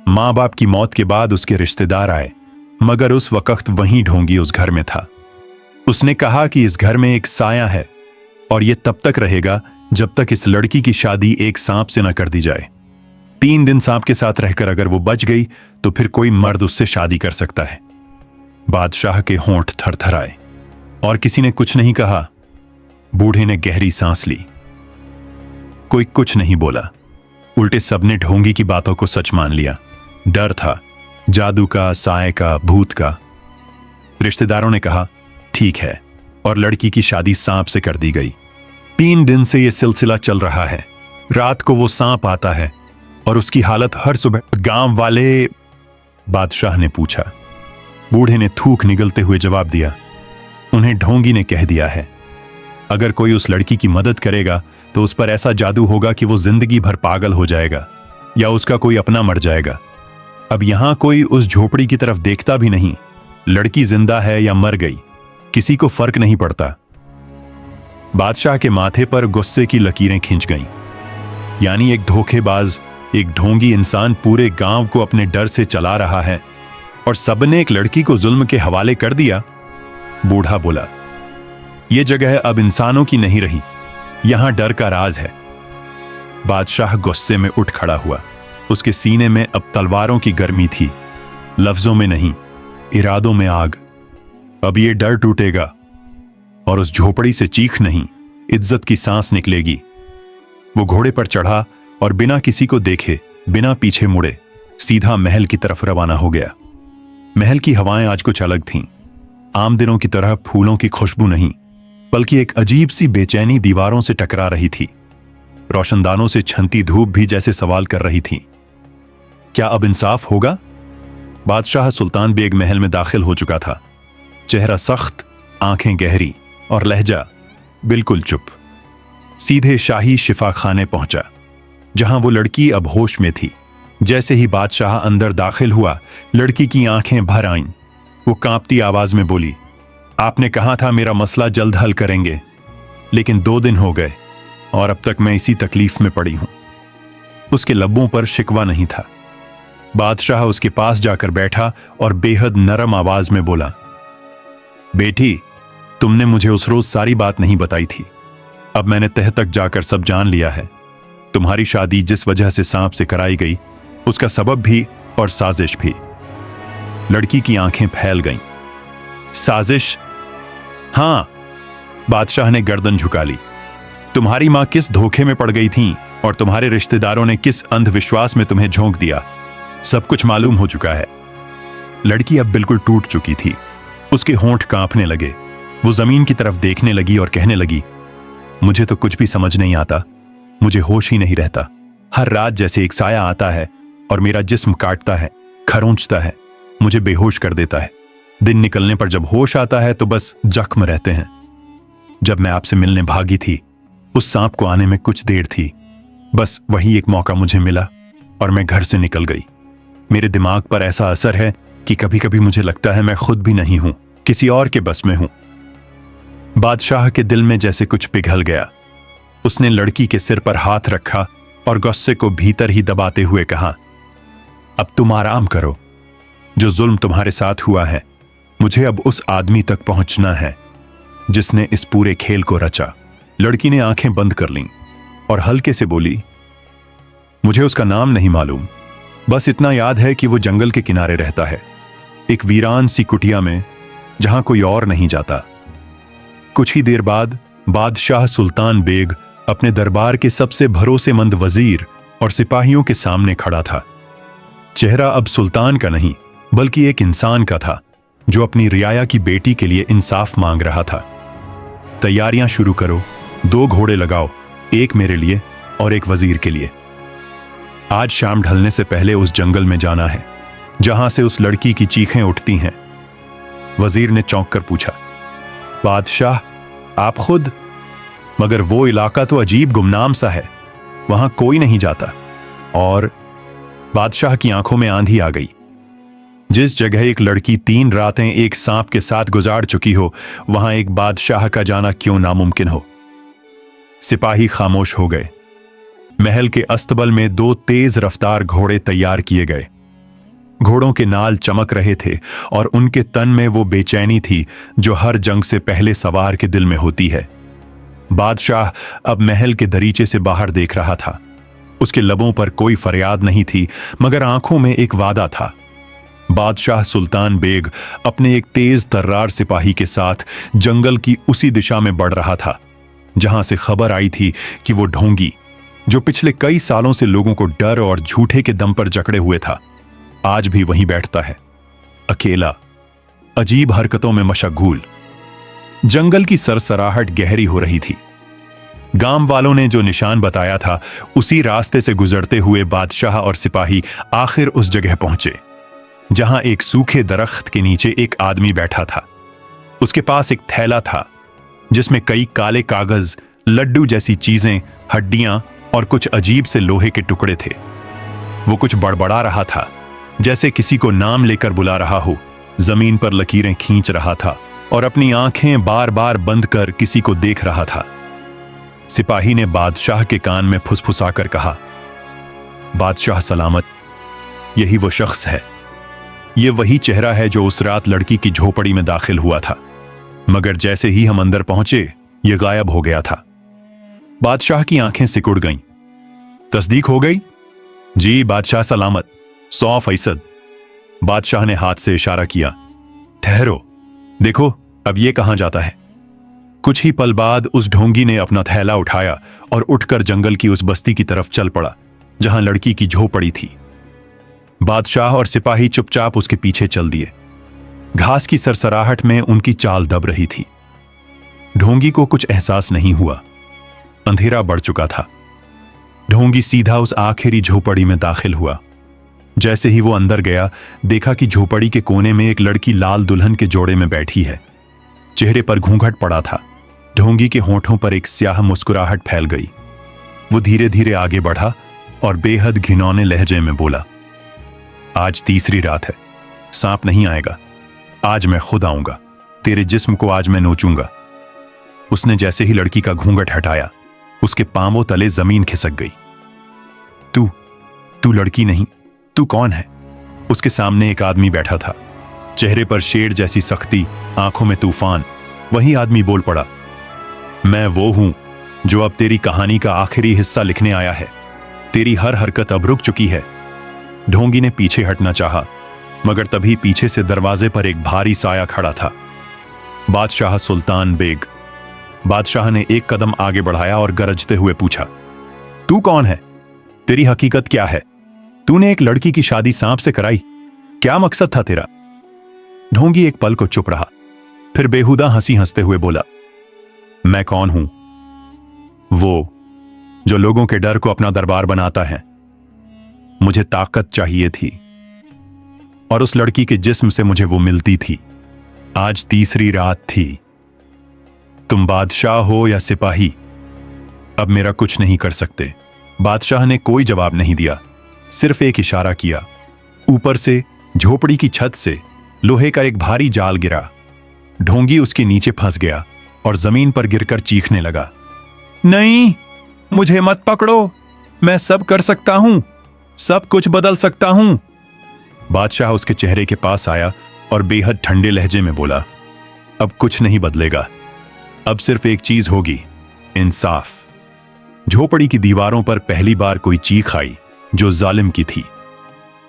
मां बाप की मौत के बाद उसके रिश्तेदार आए, मगर उस वक्त वही ढोंगी उस घर में था। उसने कहा कि इस घर में एक साया है और यह तब तक रहेगा जब तक इस लड़की की शादी एक सांप से न कर दी जाए। 3 दिन सांप के साथ रहकर अगर वो बच गई तो फिर कोई मर्द उससे शादी कर सकता है। बादशाह के होंठ थरथराए और किसी ने कुछ नहीं कहा। बूढ़े ने गहरी सांस ली। कोई कुछ नहीं बोला। उल्टे सबने ढोंगी की बातों को सच मान लिया। डर था, जादू का, साए का, भूत का। रिश्तेदारों ने कहा ठीक है, और लड़की की शादी सांप से कर दी गई। 3 दिन से यह सिलसिला चल रहा है। रात को वो सांप आता है और उसकी हालत हर सुबह। गांव वाले? बादशाह ने पूछा। बूढ़े ने थूक निगलते हुए जवाब दिया, उन्हें ढोंगी ने कह दिया है। अगर कोई उस लड़की की मदद करेगा तो उस पर ऐसा जादू होगा कि वो जिंदगी भर पागल हो जाएगा। या उसका कोई अपना मर जाएगा। अब यहां कोई उस झोपड़ी की तरफ देखता भी नहीं। लड़की जिंदा है या मर गई, किसी को फर्क नहीं पड़ता। बादशाह के माथे पर गुस्से की लकीरें खिंच गईं। यानी एक धोखेबाज, एक ढोंगी इंसान पूरे गांव को अपने डर से चला रहा है और सबने एक लड़की को जुल्म के हवाले कर दिया। बूढ़ा बोला, यह जगह अब इंसानों की नहीं रही, यहां डर का राज है। बादशाह गुस्से में उठ खड़ा हुआ। उसके सीने में अब तलवारों की गर्मी थी, लफ्जों में नहीं, इरादों में आग। अब ये डर टूटेगा और उस झोपड़ी से चीख नहीं, इज्जत की सांस निकलेगी। वो घोड़े पर चढ़ा और बिना किसी को देखे, बिना पीछे मुड़े, सीधा महल की तरफ रवाना हो गया। महल की हवाएं आज कुछ अलग थीं। आम दिनों की तरह फूलों की खुशबू नहीं, बल्कि एक अजीब सी बेचैनी दीवारों से टकरा रही थी। रोशनदानों से छनती धूप भी जैसे सवाल कर रही थी, क्या अब इंसाफ होगा? बादशाह सुल्तान बेग महल में दाखिल हो चुका था। चेहरा सख्त, आंखें गहरी और लहजा बिल्कुल चुप। सीधे शाही शिफाखाने पहुंचा, जहां वो लड़की अब होश में थी। जैसे ही बादशाह अंदर दाखिल हुआ, लड़की की आंखें भर आईं। वो कांपती आवाज में बोली, आपने कहा था मेरा मसला जल्द हल करेंगे, लेकिन 2 दिन हो गए और अब तक मैं इसी तकलीफ में पड़ी हूं। उसके लब्बों पर शिकवा नहीं था। बादशाह उसके पास जाकर बैठा और बेहद नरम आवाज में बोला, बेटी, तुमने मुझे उस रोज सारी बात नहीं बताई थी। अब मैंने तह तक जाकर सब जान लिया है। तुम्हारी शादी जिस वजह से सांप से कराई गई, उसका सबब भी और साजिश भी। लड़की की आंखें फैल गईं। साजिश? हां, बादशाह ने गर्दन झुका ली। तुम्हारी मां किस धोखे में पड़ गई थी और तुम्हारे रिश्तेदारों ने किस अंधविश्वास में तुम्हें झोंक दिया, सब कुछ मालूम हो चुका है। लड़की अब बिल्कुल टूट चुकी थी। उसके होंठ कांपने लगे। वो जमीन की तरफ देखने लगी और कहने लगी, मुझे तो कुछ भी समझ नहीं आता। मुझे होश ही नहीं रहता। हर रात जैसे एक साया आता है और मेरा जिस्म काटता है, खरोंचता है, मुझे बेहोश कर देता है। दिन निकलने पर जब होश आता है तो बस जख्म रहते हैं। जब मैं आपसे मिलने भागी थी, उस सांप को आने में कुछ देर थी। बस वही एक मौका मुझे मिला और मैं घर से निकल गई। मेरे दिमाग पर ऐसा असर है कि कभी कभी मुझे लगता है मैं खुद भी नहीं हूं, किसी और के बस में हूं। बादशाह के दिल में जैसे कुछ पिघल गया। उसने लड़की के सिर पर हाथ रखा और गुस्से को भीतर ही दबाते हुए कहा, अब तुम आराम करो। जो जुल्म तुम्हारे साथ हुआ है, मुझे अब उस आदमी तक पहुंचना है जिसने इस पूरे खेल को रचा। लड़की ने आंखें बंद कर लीं और हल्के से बोली, मुझे उसका नाम नहीं मालूम, बस इतना याद है कि वो जंगल के किनारे रहता है, एक वीरान सी कुटिया में, जहां कोई और नहीं जाता। कुछ ही देर बाद बादशाह सुल्तान बेग अपने दरबार के सबसे भरोसेमंद वजीर और सिपाहियों के सामने खड़ा था। चेहरा अब सुल्तान का नहीं, बल्कि एक इंसान का था जो अपनी रियाया की बेटी के लिए इंसाफ मांग रहा था। तैयारियां शुरू करो, 2 घोड़े लगाओ, एक मेरे लिए और एक वजीर के लिए। आज शाम ढलने से पहले उस जंगल में जाना है जहां से उस लड़की की चीखें उठती हैं। वजीर ने चौंक कर पूछा, बादशाह, आप खुद? मगर वो इलाका तो अजीब गुमनाम सा है, वहां कोई नहीं जाता। और बादशाह की आंखों में आंधी आ गई। जिस जगह एक लड़की 3 रातें एक सांप के साथ गुजार चुकी हो, वहां एक बादशाह का जाना क्यों नामुमकिन हो। सिपाही खामोश हो गए। महल के अस्तबल में 2 तेज रफ्तार घोड़े तैयार किए गए। घोड़ों के नाल चमक रहे थे और उनके तन में वो बेचैनी थी जो हर जंग से पहले सवार के दिल में होती है। बादशाह अब महल के दरीचे से बाहर देख रहा था। उसके लबों पर कोई फरियाद नहीं थी, मगर आंखों में एक वादा था। बादशाह सुल्तान बेग अपने एक तेज तर्रार सिपाही के साथ जंगल की उसी दिशा में बढ़ रहा था जहां से खबर आई थी कि वो ढोंगी, जो पिछले कई सालों से लोगों को डर और झूठे के दम पर जकड़े हुए था, आज भी वहीं बैठता है, अकेला, अजीब हरकतों में मशगूल। जंगल की सरसराहट गहरी हो रही थी। गांव वालों ने जो निशान बताया था, उसी रास्ते से गुजरते हुए बादशाह और सिपाही आखिर उस जगह पहुंचे जहां एक सूखे दरख्त के नीचे एक आदमी बैठा था। उसके पास एक थैला था जिसमें कई काले कागज, लड्डू जैसी चीजें, हड्डियां और कुछ अजीब से लोहे के टुकड़े थे। वो कुछ बड़बड़ा रहा था, जैसे किसी को नाम लेकर बुला रहा हो। जमीन पर लकीरें खींच रहा था और अपनी आंखें बार बार बंद कर किसी को देख रहा था। सिपाही ने बादशाह के कान में फुसफुसाकर कहा, बादशाह सलामत, यही वो शख्स है। ये वही चेहरा है जो उस रात लड़की की झोपड़ी में दाखिल हुआ था, मगर जैसे ही हम अंदर पहुंचे ये गायब हो गया था। बादशाह की आंखें सिकुड़ गईं। तस्दीक हो गई? जी बादशाह सलामत, 100%। बादशाह ने हाथ से इशारा किया। ठहरो, देखो अब ये कहां जाता है। कुछ ही पल बाद उस ढोंगी ने अपना थैला उठाया और उठकर जंगल की उस बस्ती की तरफ चल पड़ा जहां लड़की की झोपड़ी थी। बादशाह और सिपाही चुपचाप उसके पीछे चल दिए। घास की सरसराहट में उनकी चाल दब रही थी। ढोंगी को कुछ एहसास नहीं हुआ। अंधेरा बढ़ चुका था। ढोंगी सीधा उस आखिरी झोपड़ी में दाखिल हुआ। जैसे ही वो अंदर गया, देखा कि झोपड़ी के कोने में एक लड़की लाल दुल्हन के जोड़े में बैठी है। चेहरे पर घूंघट पड़ा था। ढोंगी के होठों पर एक स्याह मुस्कुराहट फैल गई। वो धीरे धीरे आगे बढ़ा और बेहद घिनौने लहजे में बोला, आज तीसरी रात है, सांप नहीं आएगा। आज मैं खुद आऊंगा, तेरे जिस्म को आज मैं नोचूंगा। उसने जैसे ही लड़की का घूंघट हटाया, उसके पांवों तले जमीन खिसक गई। तू लड़की नहीं, तू कौन है? उसके सामने एक आदमी बैठा था, चेहरे पर शेर जैसी सख्ती, आंखों में तूफान। वही आदमी बोल पड़ा, मैं वो हूं जो अब तेरी कहानी का आखिरी हिस्सा लिखने आया है। तेरी हर हरकत अब रुक चुकी है। ढोंगी ने पीछे हटना चाहा, मगर तभी पीछे से दरवाजे पर एक भारी साया खड़ा था। बादशाह सुल्तान बेग। बादशाह ने एक कदम आगे बढ़ाया और गरजते हुए पूछा, तू कौन है? तेरी हकीकत क्या है? तूने एक लड़की की शादी सांप से कराई, क्या मकसद था तेरा? ढोंगी एक पल को चुप रहा, फिर बेहुदा हंसी हंसते हुए बोला, मैं कौन हूं? वो जो लोगों के डर को अपना दरबार बनाता है। मुझे ताकत चाहिए थी और उस लड़की के जिस्म से मुझे वो मिलती थी। आज तीसरी रात थी। तुम बादशाह हो या सिपाही, अब मेरा कुछ नहीं कर सकते। बादशाह ने कोई जवाब नहीं दिया, सिर्फ एक इशारा किया। ऊपर से झोपड़ी की छत से लोहे का एक भारी जाल गिरा। ढोंगी उसके नीचे फंस गया और जमीन पर गिरकर चीखने लगा, नहीं, मुझे मत पकड़ो, मैं सब कर सकता हूं, सब कुछ बदल सकता हूं। बादशाह उसके चेहरे के पास आया और बेहद ठंडे लहजे में बोला, अब कुछ नहीं बदलेगा। अब सिर्फ एक चीज होगी, इंसाफ। झोपड़ी की दीवारों पर पहली बार कोई चीख आई जो जालिम की थी।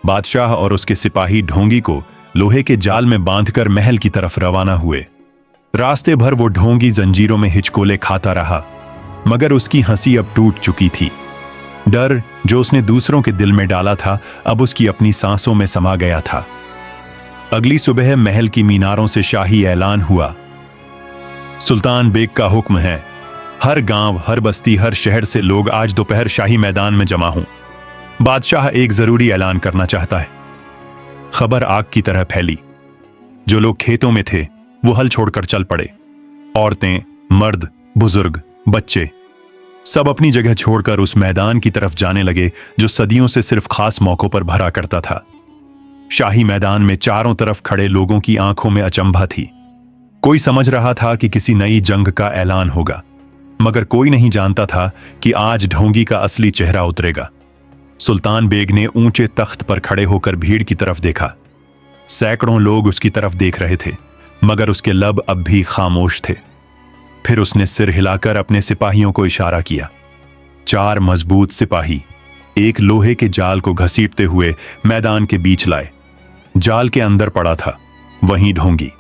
बादशाह और उसके सिपाही ढोंगी को लोहे के जाल में बांधकर महल की तरफ रवाना हुए। रास्ते भर वो ढोंगी जंजीरों में हिचकोले खाता रहा, मगर उसकी हंसी अब टूट चुकी थी। डर जो उसने दूसरों के दिल में डाला था, अब उसकी अपनी सांसों में समा गया था। अगली सुबह महल की मीनारों से शाही ऐलान हुआ, सुल्तान बेग का हुक्म है, हर गांव, हर बस्ती, हर शहर से लोग आज दोपहर शाही मैदान में जमा हों। बादशाह एक जरूरी ऐलान करना चाहता है। खबर आग की तरह फैली। जो लोग खेतों में थे वो हल छोड़कर चल पड़े। औरतें, मर्द, बुजुर्ग, बच्चे सब अपनी जगह छोड़कर उस मैदान की तरफ जाने लगे जो सदियों से सिर्फ खास मौकों पर भरा करता था। शाही मैदान में चारों तरफ खड़े लोगों की आंखों में अचंभा थी। कोई समझ रहा था कि किसी नई जंग का ऐलान होगा, मगर कोई नहीं जानता था कि आज ढोंगी का असली चेहरा उतरेगा। सुल्तान बेग ने ऊंचे तख्त पर खड़े होकर भीड़ की तरफ देखा। सैकड़ों लोग उसकी तरफ देख रहे थे, मगर उसके लब अब भी खामोश थे। फिर उसने सिर हिलाकर अपने सिपाहियों को इशारा किया। 4 मजबूत सिपाही एक लोहे के जाल को घसीटते हुए मैदान के बीच लाए। जाल के अंदर पड़ा था वहीं ढोंगी,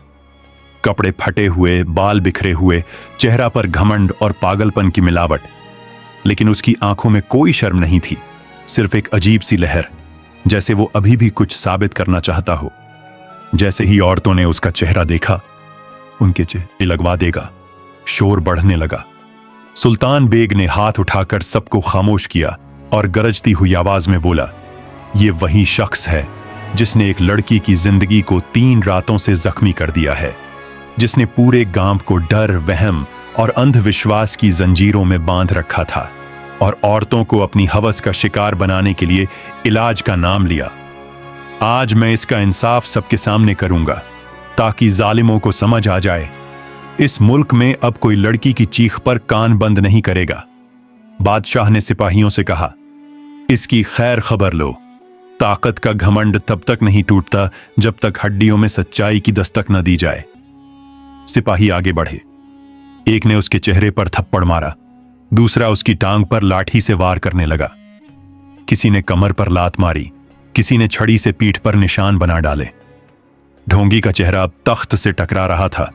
कपड़े फटे हुए, बाल बिखरे हुए, चेहरा पर घमंड और पागलपन की मिलावट। लेकिन उसकी आंखों में कोई शर्म नहीं थी, सिर्फ एक अजीब सी लहर, जैसे वो अभी भी कुछ साबित करना चाहता हो। जैसे ही औरतों ने उसका चेहरा देखा, उनके चेहरे लगवा देगा। शोर बढ़ने लगा। सुल्तान बेग ने हाथ उठाकर सबको खामोश किया और गरजती हुई आवाज में बोला, ये वही शख्स है जिसने एक लड़की की जिंदगी को 3 रातों से जख्मी कर दिया है, जिसने पूरे गांव को डर, वहम और अंधविश्वास की जंजीरों में बांध रखा था। और औरतों को अपनी हवस का शिकार बनाने के लिए इलाज का नाम लिया। आज मैं इसका इंसाफ सबके सामने करूंगा ताकि जालिमों को समझ आ जाए, इस मुल्क में अब कोई लड़की की चीख पर कान बंद नहीं करेगा। बादशाह ने सिपाहियों से कहा, इसकी खैर खबर लो। ताकत का घमंड तब तक नहीं टूटता जब तक हड्डियों में सच्चाई की दस्तक न दी जाए। सिपाही आगे बढ़े। एक ने उसके चेहरे पर थप्पड़ मारा, दूसरा उसकी टांग पर लाठी से वार करने लगा। किसी ने कमर पर लात मारी, किसी ने छड़ी से पीठ पर निशान बना डाले। ढोंगी का चेहरा अब तख्त से टकरा रहा था,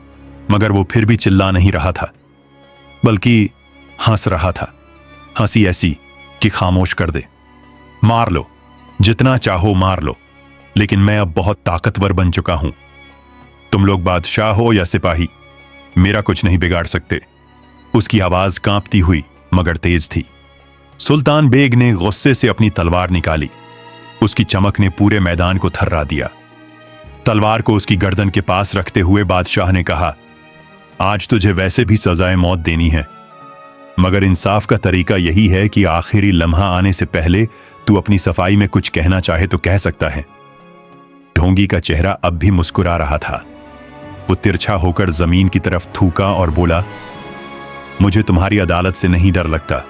मगर वो फिर भी चिल्ला नहीं रहा था, बल्कि हंस रहा था। हंसी ऐसी कि खामोश कर दे। मार लो, जितना चाहो मार लो, लेकिन मैं अब बहुत ताकतवर बन चुका हूं। तुम लोग बादशाह हो या सिपाही, मेरा कुछ नहीं बिगाड़ सकते। उसकी आवाज कांपती हुई मगर तेज थी। सुल्तान बेग ने गुस्से से अपनी तलवार निकाली। उसकी चमक ने पूरे मैदान को थर्रा दिया। तलवार को उसकी गर्दन के पास रखते हुए बादशाह ने कहा, आज तुझे वैसे भी सजाए मौत देनी है, मगर इंसाफ का तरीका यही है कि आखिरी लम्हा आने से पहले तू अपनी सफाई में कुछ कहना चाहे तो कह सकता है। ढोंगी का चेहरा अब भी मुस्कुरा रहा था। वो तिरछा होकर जमीन की तरफ थूका और बोला, मुझे तुम्हारी अदालत से नहीं डर लगता,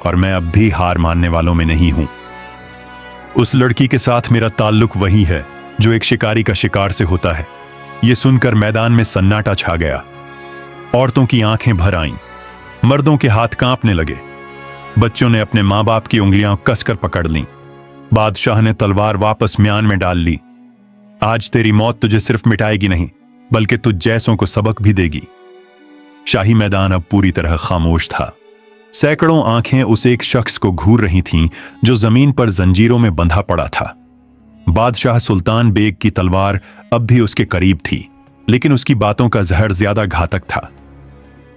और मैं अब भी हार मानने वालों में नहीं हूं। उस लड़की के साथ मेरा ताल्लुक वही है जो एक शिकारी का शिकार से होता है। यह सुनकर मैदान में सन्नाटा छा गया। औरतों की आंखें भर आईं, मर्दों के हाथ कांपने लगे, बच्चों ने अपने मां बाप की उंगलियां कसकर पकड़ लीं। बादशाह ने तलवार वापस म्यान में डाल ली। आज तेरी मौत तुझे सिर्फ मिटाएगी नहीं, बल्कि तुझ जैसों को सबक भी देगी। शाही मैदान अब पूरी तरह खामोश था। सैकड़ों आंखें उस एक शख्स को घूर रही थीं जो जमीन पर जंजीरों में बंधा पड़ा था। बादशाह सुल्तान बेग की तलवार अब भी उसके करीब थी, लेकिन उसकी बातों का जहर ज्यादा घातक था।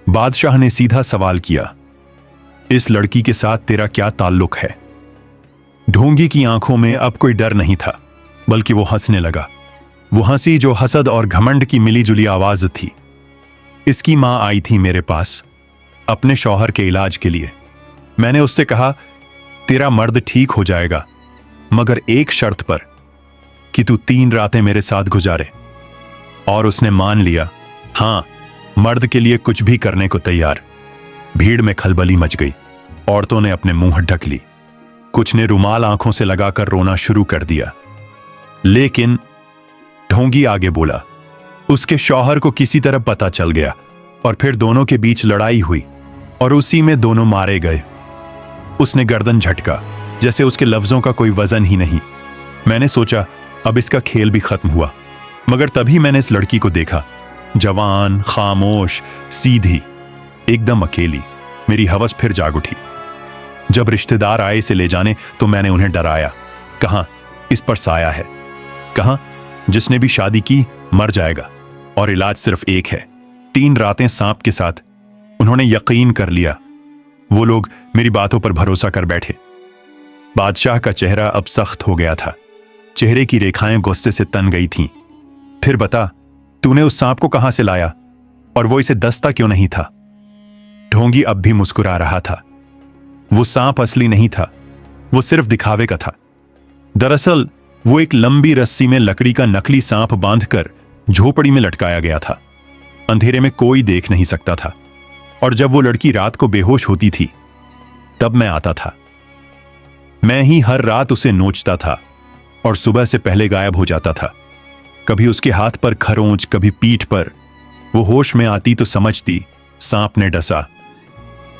बादशाह ने सीधा सवाल किया, इस लड़की के साथ तेरा क्या ताल्लुक है? ढोंगी की आंखों में अब कोई डर नहीं था, बल्कि वो हंसने लगा। वो हंसी जो हसद और घमंड की मिलीजुली आवाज थी। इसकी मां आई थी मेरे पास अपने शौहर के इलाज के लिए। मैंने उससे कहा, तेरा मर्द ठीक हो जाएगा, मगर एक शर्त पर, कि तू 3 रातें मेरे साथ गुजारे। और उसने मान लिया। हां, मर्द के लिए कुछ भी करने को तैयार। भीड़ में खलबली मच गई। औरतों ने अपने मुंह ढक ली, कुछ ने रुमाल आंखों से लगाकर रोना शुरू कर दिया। लेकिन ढोंगी आगे बोला, उसके शौहर को किसी तरह पता चल गया और फिर दोनों के बीच लड़ाई हुई और उसी में दोनों मारे गए। उसने गर्दन झटका, जैसे उसके लफ्जों का कोई वजन ही नहीं। मैंने सोचा अब इसका खेल भी खत्म हुआ, मगर तभी मैंने इस लड़की को देखा, जवान, खामोश, सीधी, एकदम अकेली। मेरी हवस फिर जाग उठी। जब रिश्तेदार आए इसे ले जाने तो मैंने उन्हें डराया। कहा, इस पर साया है। कहा, जिसने भी शादी की मर जाएगा और इलाज सिर्फ एक है, 3 रातें सांप के साथ। उन्होंने यकीन कर लिया। वो लोग मेरी बातों पर भरोसा कर बैठे। बादशाह का चेहरा अब सख्त हो गया था। चेहरे की रेखाएं गुस्से से तन गई थीं। फिर बता, तूने उस सांप को कहां से लाया और वो इसे दस्ता क्यों नहीं था? ढोंगी अब भी मुस्कुरा रहा था। वो सांप असली नहीं था, वो सिर्फ दिखावे का था। दरअसल वो एक लंबी रस्सी में लकड़ी का नकली सांप बांधकर झोपड़ी में लटकाया गया था। अंधेरे में कोई देख नहीं सकता था, और जब वो लड़की रात को बेहोश होती थी तब मैं आता था। मैं ही हर रात उसे नोचता था और सुबह से पहले गायब हो जाता था। कभी उसके हाथ पर खरोंच, कभी पीठ पर। वो होश में आती तो समझती सांप ने डसा।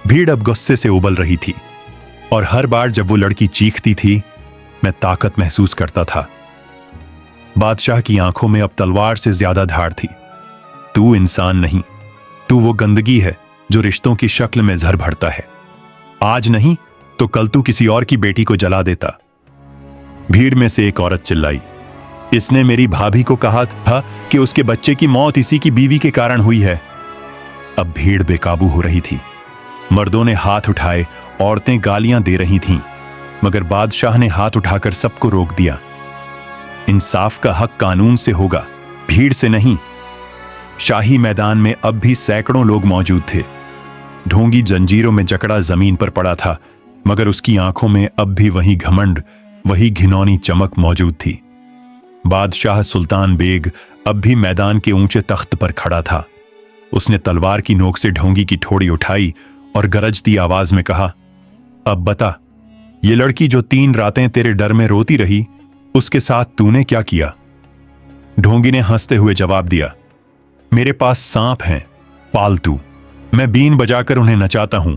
भीड़ अब गुस्से से उबल रही थी, और हर बार जब वो लड़की चीखती थी मैं ताकत महसूस करता था। बादशाह की आंखों में अब तलवार से ज्यादा धार थी। तू इंसान नहीं, तू वो गंदगी है जो रिश्तों की शक्ल में जहर भरता है। आज नहीं तो कल तू किसी और की बेटी को जला देता। भीड़ में से एक औरत चिल्लाई, इसने मेरी भाभी को कहा था कि उसके बच्चे की मौत इसी की बीवी के कारण हुई है। अब भीड़ बेकाबू हो रही थी। मर्दों ने हाथ उठाए, औरतें गालियां दे रही थीं, मगर बादशाह ने हाथ उठाकर सबको रोक दिया। इंसाफ का हक कानून से होगा, भीड़ से नहीं। शाही मैदान में अब भी सैकड़ों लोग मौजूद थे। ढोंगी जंजीरों में जकड़ा जमीन पर पड़ा था, मगर उसकी आंखों में अब भी वही घमंड, वही घिनौनी चमक मौजूद थी। बादशाह सुल्तान बेग अब भी मैदान के ऊंचे तख्त पर खड़ा था। उसने तलवार की नोक से ढोंगी की ठोड़ी उठाई और गरजती आवाज में कहा, अब बता, ये लड़की जो 3 रातें तेरे डर में रोती रही, उसके साथ तूने क्या किया? ढोंगी ने हंसते हुए जवाब दिया, मेरे पास सांप हैं, पालतू। मैं बीन बजाकर उन्हें नचाता हूं।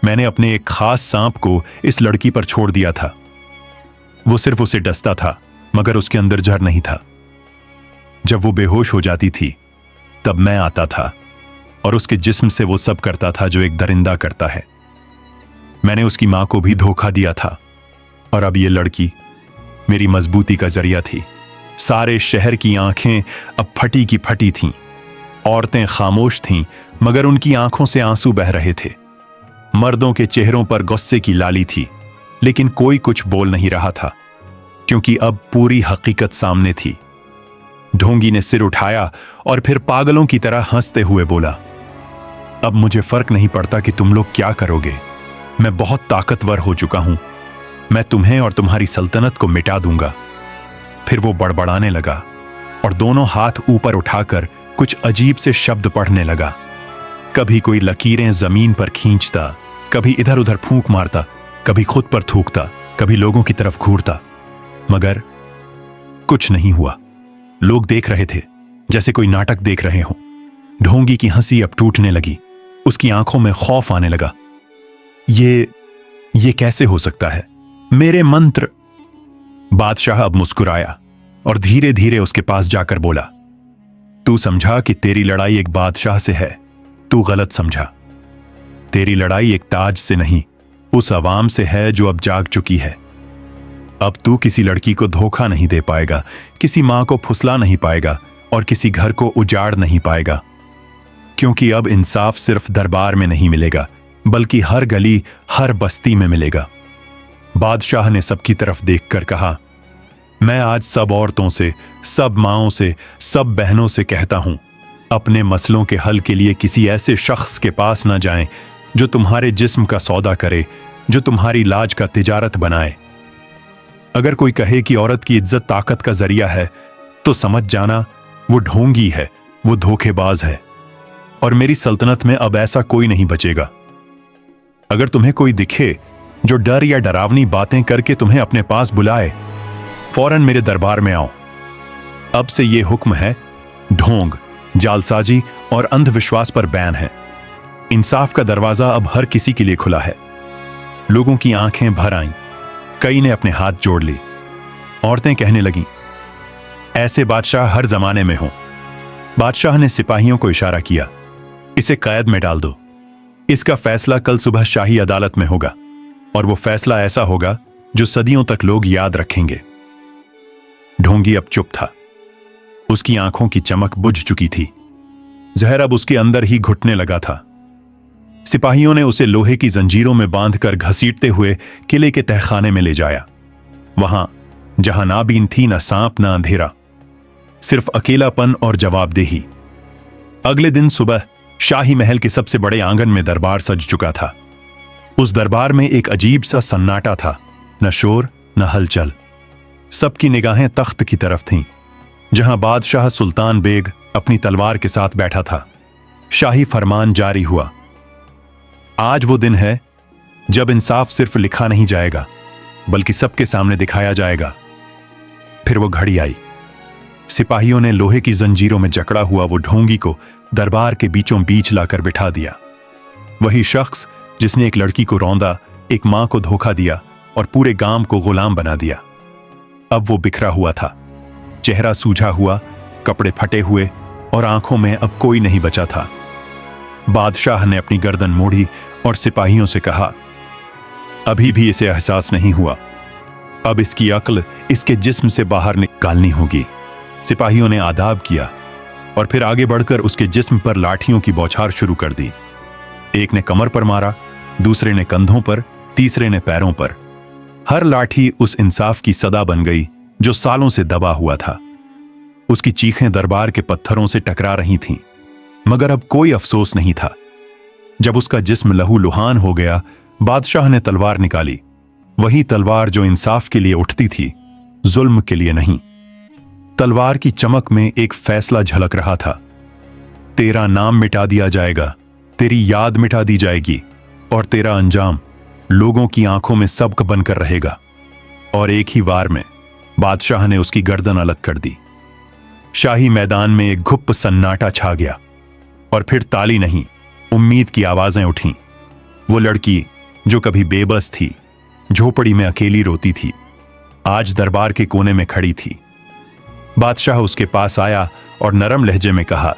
मैंने अपने एक खास सांप को इस लड़की पर छोड़ दिया था। वो सिर्फ उसे डसता था, मगर उसके अंदर जहर नहीं था। जब वो बेहोश हो जाती थी, तब मैं आता था और उसके जिस्म से वो सब करता था जो एक दरिंदा करता है। मैंने उसकी मां को भी धोखा दिया था, और अब ये लड़की मेरी मजबूती का जरिया थी। सारे शहर की आंखें अब फटी की फटी थीं। औरतें खामोश थीं, मगर उनकी आंखों से आंसू बह रहे थे। मर्दों के चेहरों पर गुस्से की लाली थी, लेकिन कोई कुछ बोल नहीं रहा था, क्योंकि अब पूरी हकीकत सामने थी। ढोंगी ने सिर उठाया और फिर पागलों की तरह हंसते हुए बोला, अब मुझे फर्क नहीं पड़ता कि तुम लोग क्या करोगे। मैं बहुत ताकतवर हो चुका हूं। मैं तुम्हें और तुम्हारी सल्तनत को मिटा दूंगा। फिर वो बड़बड़ाने लगा और दोनों हाथ ऊपर उठाकर कुछ अजीब से शब्द पढ़ने लगा। कभी कोई लकीरें जमीन पर खींचता, कभी इधर उधर फूंक मारता, कभी खुद पर थूकता, कभी लोगों की तरफ घूरता, मगर कुछ नहीं हुआ। लोग देख रहे थे जैसे कोई नाटक देख रहे हों। ढोंगी की हंसी अब टूटने लगी। उसकी आंखों में खौफ आने लगा। ये कैसे हो सकता है? मेरे मंत्र। बादशाह अब मुस्कुराया और धीरे धीरे उसके पास जाकर बोला, तू समझा कि तेरी लड़ाई एक बादशाह से है। तू गलत समझा। तेरी लड़ाई एक ताज से नहीं, उस अवाम से है जो अब जाग चुकी है। अब तू किसी लड़की को धोखा नहीं दे पाएगा, किसी मां को फुसला नहीं पाएगा और किसी घर को उजाड़ नहीं पाएगा, क्योंकि अब इंसाफ सिर्फ दरबार में नहीं मिलेगा, बल्कि हर गली, हर बस्ती में मिलेगा। बादशाह ने सबकी तरफ देखकर कहा, मैं आज सब औरतों से, सब माओं से, सब बहनों से कहता हूं, अपने मसलों के हल के लिए किसी ऐसे शख्स के पास न जाएं जो तुम्हारे जिस्म का सौदा करे, जो तुम्हारी लाज का तिजारत बनाए। अगर कोई कहे कि औरत की इज्जत ताकत का जरिया है, तो समझ जाना वो ढोंगी है, वो धोखेबाज है, और मेरी सल्तनत में अब ऐसा कोई नहीं बचेगा। अगर तुम्हें कोई दिखे जो डर या डरावनी बातें करके तुम्हें अपने पास बुलाए, फौरन मेरे दरबार में आओ। अब से ये हुक्म है, ढोंग, जालसाजी और अंधविश्वास पर बैन है। इंसाफ का दरवाजा अब हर किसी के लिए खुला है। लोगों की आंखें भर आईं। कई ने अपने हाथ जोड़ ली। औरतें कहने लगीं, ऐसे बादशाह हर जमाने में हों। बादशाह ने सिपाहियों को इशारा किया, इसे कैद में डाल दो। इसका फैसला कल सुबह शाही अदालत में होगा, और वो फैसला ऐसा होगा जो सदियों तक लोग याद रखेंगे। ढोंगी अब चुप था। उसकी आंखों की चमक बुझ चुकी थी। जहर अब उसके अंदर ही घुटने लगा था। सिपाहियों ने उसे लोहे की जंजीरों में बांधकर घसीटते हुए किले के तहखाने में ले जाया। वहां जहां ना बीन थी, ना सांप, ना अंधेरा, सिर्फ अकेलापन और जवाबदेही। अगले दिन सुबह शाही महल के सबसे बड़े आंगन में दरबार सज चुका था। उस दरबार में एक अजीब सा सन्नाटा था, न शोर न हलचल। सबकी निगाहें तख्त की तरफ थीं, जहां बादशाह सुल्तान बेग अपनी तलवार के साथ बैठा था। शाही फरमान जारी हुआ, आज वो दिन है जब इंसाफ सिर्फ लिखा नहीं जाएगा, बल्कि सबके सामने दिखाया जाएगा। फिर वो घड़ी आई। सिपाहियों ने लोहे की जंजीरों में जकड़ा हुआ वो ढोंगी को दरबार के बीचों बीच लाकर बिठा दिया। वही शख्स जिसने एक लड़की को रौंदा, एक मां को धोखा दिया और पूरे गांव को गुलाम बना दिया। अब वो बिखरा हुआ था, चेहरा सूझा हुआ, कपड़े फटे हुए, और आंखों में अब कोई नहीं बचा था। बादशाह ने अपनी गर्दन मोड़ी और सिपाहियों से कहा, अभी भी इसे एहसास नहीं हुआ। अब इसकी अक्ल इसके जिस्म से बाहर निकालनी होगी। सिपाहियों ने आदाब किया और फिर आगे बढ़कर उसके जिस्म पर लाठियों की बौछार शुरू कर दी। एक ने कमर पर मारा, दूसरे ने कंधों पर, तीसरे ने पैरों पर। हर लाठी उस इंसाफ की सदा बन गई जो सालों से दबा हुआ था। उसकी चीखें दरबार के पत्थरों से टकरा रही थीं, मगर अब कोई अफसोस नहीं था। जब उसका जिस्म लहूलुहान हो गया, बादशाह ने तलवार निकाली, वही तलवार जो इंसाफ के लिए उठती थी, जुल्म के लिए नहीं। तलवार की चमक में एक फैसला झलक रहा था। तेरा नाम मिटा दिया जाएगा, तेरी याद मिटा दी जाएगी और तेरा अंजाम लोगों की आंखों में सबक बनकर रहेगा। और एक ही वार में बादशाह ने उसकी गर्दन अलग कर दी। शाही मैदान में एक घुप्प सन्नाटा छा गया और फिर ताली नहीं, उम्मीद की आवाजें उठीं। वो लड़की जो कभी बेबस थी, झोपड़ी में अकेली रोती थी, आज दरबार के कोने में खड़ी थी। बादशाह उसके पास आया और नरम लहजे में कहा,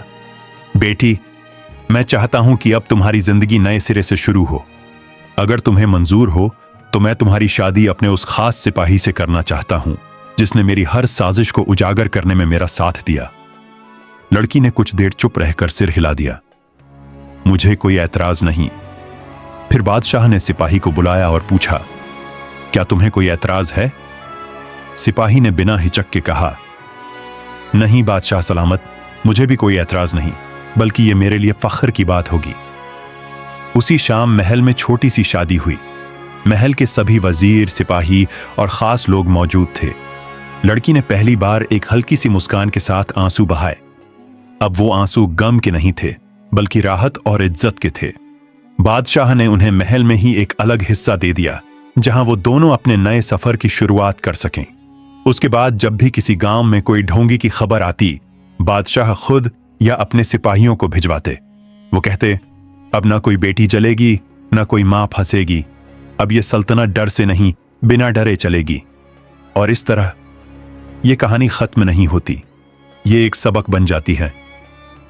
बेटी, मैं चाहता हूं कि अब तुम्हारी जिंदगी नए सिरे से शुरू हो। अगर तुम्हें मंजूर हो तो मैं तुम्हारी शादी अपने उस खास सिपाही से करना चाहता हूं जिसने मेरी हर साजिश को उजागर करने में मेरा साथ दिया। लड़की ने कुछ देर चुप रहकर सिर हिला दिया। मुझे कोई ऐतराज नहीं। फिर बादशाह ने सिपाही को बुलाया और पूछा, क्या तुम्हें कोई ऐतराज है? सिपाही ने बिना हिचक के कहा, नहीं बादशाह सलामत, मुझे भी कोई ऐतराज नहीं, बल्कि यह मेरे लिए फख्र की बात होगी। उसी शाम महल में छोटी सी शादी हुई। महल के सभी वजीर, सिपाही और खास लोग मौजूद थे। लड़की ने पहली बार एक हल्की सी मुस्कान के साथ आंसू बहाए। अब वो आंसू गम के नहीं थे, बल्कि राहत और इज्जत के थे। बादशाह ने उन्हें महल में ही एक अलग हिस्सा दे दिया, जहां वो दोनों अपने नए सफर की शुरुआत कर सकें। उसके बाद जब भी किसी गांव में कोई ढोंगी की खबर आती, बादशाह खुद या अपने सिपाहियों को भिजवाते। वो कहते, अब ना कोई बेटी जलेगी, ना कोई मां फंसेगी। अब ये सल्तनत डर से नहीं, बिना डरे चलेगी। और इस तरह ये कहानी खत्म नहीं होती, ये एक सबक बन जाती है।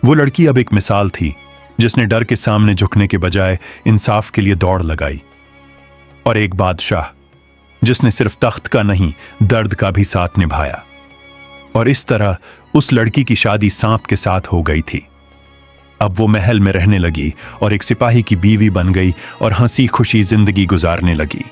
वो लड़की अब एक मिसाल थी, जिसने डर के सामने झुकने के बजाय इंसाफ के लिए दौड़ लगाई। और एक बादशाह जिसने सिर्फ तख्त का नहीं, दर्द का भी साथ निभाया। और इस तरह उस लड़की की शादी सांप के साथ हो गई थी। अब वो महल में रहने लगी और एक सिपाही की बीवी बन गई और हंसी खुशी जिंदगी गुजारने लगी।